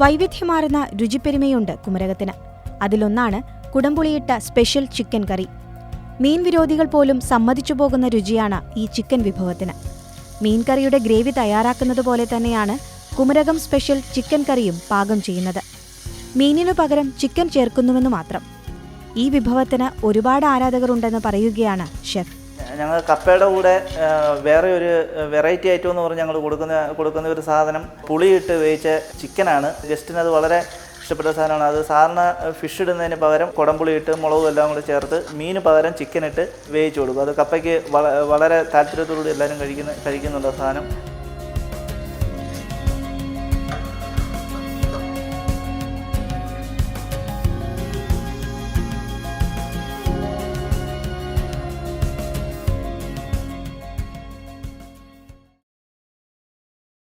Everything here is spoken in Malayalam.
വൈവിധ്യമാർന്ന രുചിപ്പെരുമയുണ്ട് കുമരകത്തിന്. അതിലൊന്നാണ് കുടംപുളിയിട്ട സ്പെഷ്യൽ ചിക്കൻ കറി. മീൻ വിരോധികൾ പോലും സമ്മതിച്ചു പോകുന്ന രുചിയാണ് ഈ ചിക്കൻ വിഭവത്തിന്. മീൻകറിയുടെ ഗ്രേവി തയ്യാറാക്കുന്നത് പോലെ തന്നെയാണ് കുമരകം സ്പെഷ്യൽ ചിക്കൻ കറിയും പാകം ചെയ്യുന്നത്. മീനിനു പകരം ചിക്കൻ ചേർക്കുന്നുവെന്ന് മാത്രം. ഈ വിഭവത്തിന് ഒരുപാട് ആരാധകർ ഉണ്ടെന്ന് പറയുകയാണ് ഷെഫ്. ഞങ്ങൾ കപ്പയുടെ കൂടെ വേറെ ഒരു വെറൈറ്റി ഐറ്റം എന്ന് പറഞ്ഞ് ഞങ്ങൾ കൊടുക്കുന്ന ഒരു സാധനം പുളിയിട്ട് വേവിച്ച ചിക്കനാണ്. ഗസ്റ്റിന് അത് വളരെ ഇഷ്ടപ്പെട്ട സാധനമാണ്. അത് സാധാരണ ഫിഷ് ഇടുന്നതിന് പകരം കുടംപുളിയിട്ട് മുളകും എല്ലാം കൂടി ചേർത്ത് മീന് പകരം ചിക്കനിട്ട് വേവിച്ച് കൊടുക്കും. അത് കപ്പയ്ക്ക് വളരെ താല്പര്യത്തോടുകൂടി എല്ലാവരും കഴിക്കുന്നുണ്ട് സാധനം.